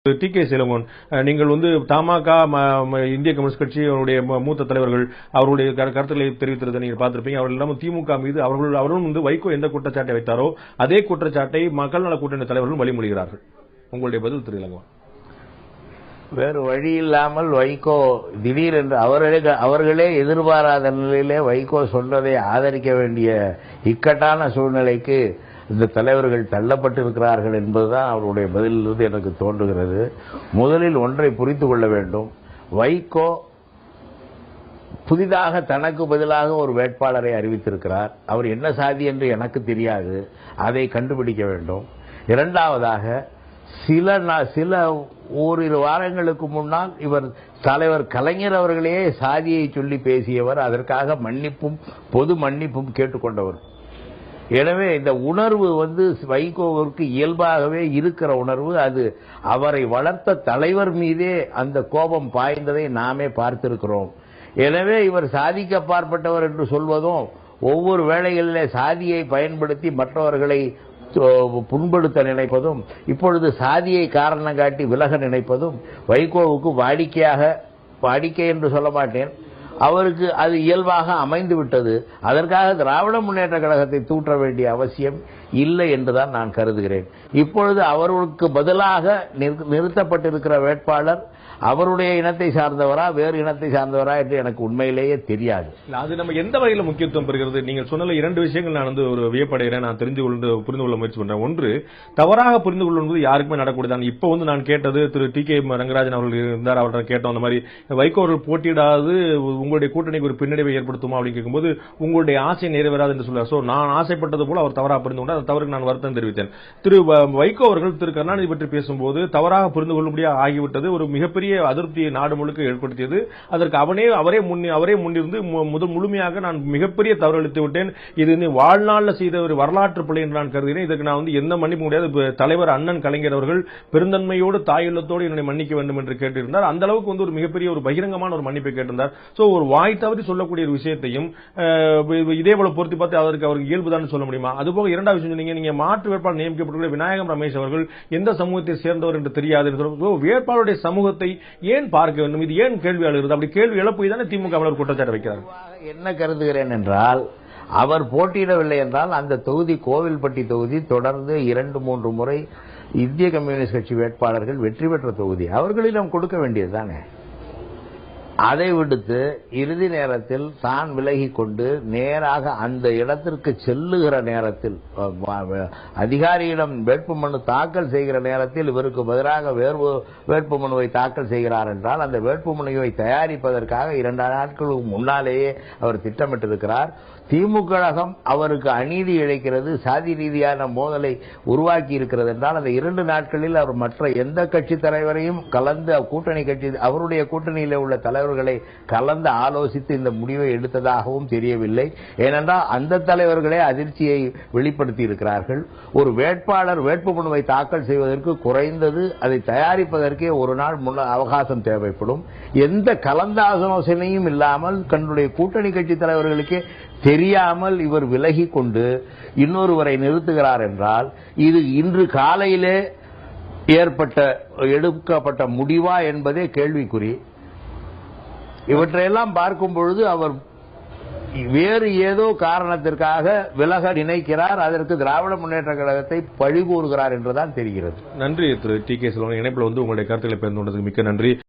DK. Elangovan, நீங்கள் தமாக இந்திய communist கட்சி அவருடைய மூத்த தலைவர்கள் அவருடைய கருத்துக்களை தெரிவித்திருந்த நீங்கள் பார்த்திருப்பீங்க. அவர்கள் எல்லாம் திமுக மீது அவர்களும் வைகோ எந்த குற்றச்சாட்டை வைத்தாரோ அதே குற்றச்சாட்டை மக்கள் நல கூட்டணி தலைவர்கள் வழிமொழிகிறார்கள். உங்களுடைய பதில் திரு இளங்கோவன். வேறு வழி இல்லாமல் வைகோ திடீரென்று அவர்களே எதிர்பாராத நிலையிலே வைகோ சொன்னதை ஆதரிக்க வேண்டிய இக்கட்டான சூழ்நிலைக்கு இந்த தலைவர்கள் தள்ளப்பட்டிருக்கிறார்கள் என்பதுதான் அவருடைய பதிலிலிருந்து எனக்கு தோன்றுகிறது. முதலில் ஒன்றை புரிந்து கொள்ள வேண்டும். வைகோ புதிதாக தனக்கு பதிலாக ஒரு வேட்பாளரை அறிவித்திருக்கிறார். அவர் என்ன சாதி என்று எனக்கு தெரியாது, அதை கண்டுபிடிக்க வேண்டும். இரண்டாவதாக சில ஓரிரு வாரங்களுக்கு முன்னால் இவர் தலைவர் கலைஞர் அவர்களே சாதியை சொல்லி பேசியவர், அதற்காக பொது மன்னிப்பும் கேட்டுக்கொண்டவர். எனவே இந்த உணர்வு வைகோவிற்கு இயல்பாகவே இருக்கிற உணர்வு. அது அவரை வளர்த்த தலைவர் மீதே அந்த கோபம் பாய்ந்ததை நாமே பார்த்திருக்கிறோம். எனவே இவர் சாதிக்கு அப்பாற்பட்டவர் என்று சொல்வதும், ஒவ்வொரு வேளைகளிலே சாதியை பயன்படுத்தி மற்றவர்களை புண்படுத்த நினைப்பதும், இப்பொழுது சாதியை காரணம் காட்டி விலக நினைப்பதும் வைகோவுக்கு வாடிக்கை என்று சொல்ல மாட்டேன், அவருக்கு அது இயல்பாக அமைந்து விட்டது. அதற்காக திராவிட முன்னேற்ற கழகத்தை தூற்ற வேண்டிய அவசியம் இல்லை என்றுதான் நான் கருதுகிறேன். இப்பொழுது அவர்களுக்கு பதிலாக நிறுத்தப்பட்டிருக்கிற வேட்பாளர் அவருடைய இனத்தை சார்ந்தவரா வேறு இனத்தை சார்ந்தவரா என்று எனக்கு உண்மையிலேயே தெரியாது. அது நம்ம எந்த வகையில் முக்கியத்துவம் பெறுகிறது? நீங்கள் சொன்ன இரண்டு விஷயங்கள் நான் ஒரு வியப்படைகிறேன், நான் புரிந்து கொள்ள முயற்சி பண்றேன். ஒன்று, தவறாக புரிந்து கொள்வது யாருக்குமே நடக்கூடியதான். இப்போ நான் கேட்டது திரு டி.கே. ரங்கராஜன் அவர்கள் இருந்தார், அவர்கிட்ட கேட்டோம் அந்த மாதிரி வைகோ அவர்கள் போட்டியிடாது உங்களுடைய கூட்டணிக்கு ஒரு பின்னடைவை ஏற்படுத்துமா அப்படின்னு கேட்கும்போது உங்களுடைய ஆசை நிறைவேறாது என்று சொல்றார். சோ நான் ஆசைப்பட்டது போல அவர் தவறாக புரிந்து கொண்டார், அந்த தவறுக்கு நான் வருத்தம் தெரிவித்தேன். திரு வைகோ அவர்கள் திரு கருணாநிதி பற்றி பேசும்போது தவறாக புரிந்து கொள்ளும்படியாக ஆகிவிட்டது, ஒரு மிகப்பெரிய அதிருப்தியை நாடு முழுக்க ஏற்படுத்தியது. அதற்கு அவரே முன்னிருந்து முழுமையாக நான் மிகப்பெரிய தவறு அளித்து விட்டேன், இது வாழ்நாளில் செய்த ஒரு வரலாற்று பிழை என்று நான் கருதுகிறேன், இதற்கு நான் என்ன மன்னிக்க முடியாது, தலைவர் அண்ணன் கலைஞர் அவர்கள் பெருந்தன்மையோடு தாயுள்ளத்தோடு என்னை மன்னிக்க வேண்டும் என்று கேட்டிருந்தார். அந்த அளவுக்கு ஒரு மிகப்பெரிய ஒரு பகிரங்கமான ஒரு மன்னிப்பை கேட்டிருந்தார். சோ ஒரு வாய் தவறி சொல்லக்கூடிய ஒரு விஷயத்தையும் இதே போல பொருத்தி பார்த்து அதற்கு அவருக்கு இயல்புதான் சொல்ல முடியுமா? அதுபோக இரண்டாவது விஷயம் சொன்னீங்க, நீங்க மாற்று வேட்பாளர் நியமிக்கப்பட்டுள்ள விநாயகம் ரமேஷ் அவர்கள் எந்த சமூகத்தை சேர்ந்தவர் என்று தெரியாது. வேட்பாளருடைய சமூகத்தை ஏன் பார்க்க வேண்டும், இது ஏன் கேள்வி எழுகிறது? அப்படி கேள்வி எழுப்பி தானே திமுக குற்றச்சாட்டு வைக்கிறார். என்ன கருதுகிறேன் என்றால், அவர் போட்டியிடவில்லை என்றால் அந்த தொகுதி கோவில்பட்டி தொகுதி தொடர்ந்து 2-3 முறை இந்திய கம்யூனிஸ்ட் கட்சி வேட்பாளர்கள் வெற்றி பெற்ற தொகுதி, அவர்களிடம் கொடுக்க வேண்டியது தானே. அதை விடுத்து இறுதி நேரத்தில் தான் விலகிக் கொண்டு நேராக அந்த இடத்திற்கு செல்லுகிற நேரத்தில் அதிகாரியிடம் வேட்புமனு தாக்கல் செய்கிற நேரத்தில் இவருக்கு பதிலாக வேறு வேட்புமனுவை தாக்கல் செய்கிறார் என்றால் அந்த வேட்புமனுவை தயாரிப்பதற்காக 2 நாட்களுக்கு முன்னாலேயே அவர் திட்டமிட்டிருக்கிறார். திமுக கழகம் அவருக்கு அநீதி இழைக்கிறது, சாதி ரீதியான மோதலை உருவாக்கி இருக்கிறது என்றால் அந்த 2 நாட்களில் அவர் மற்ற எந்த கட்சி தலைவரையும் கலந்து கூட்டணி கட்சி அவருடைய கூட்டணியில் உள்ள தலைவர்களை கலந்து ஆலோசித்து இந்த முடிவை எடுத்ததாகவும் தெரியவில்லை. ஏனென்றால் அந்த தலைவர்களே அதிர்ச்சியை வெளிப்படுத்தி இருக்கிறார்கள். ஒரு வேட்பாளர் வேட்புமனுவை தாக்கல் செய்வதற்கு குறைந்தது அதை தயாரிப்பதற்கே 1 நாள் அவகாசம் தேவைப்படும். எந்த கலந்தாலோசனையும் இல்லாமல் தன்னுடைய கூட்டணி கட்சி தலைவர்களுக்கே தெரியாமல் இவர் விலகி கொண்டு இன்னொருவரை நிறுத்துகிறார் என்றால் இது இன்று காலையிலே எடுக்கப்பட்ட முடிவா என்பதே கேள்விக்குறி. இவற்றையெல்லாம் பார்க்கும் பொழுது அவர் வேறு ஏதோ காரணத்திற்காக விலக நினைக்கிறார், அதற்கு திராவிட முன்னேற்ற கழகத்தை பழி கூறுகிறார் என்றுதான் தெரிகிறது. நன்றி திரு டி.கே. இளங்கோவன். இணைப்பில் உங்களுடைய கருத்துக்களை பகிர்ந்து கொண்டதுக்கு மிக்க நன்றி.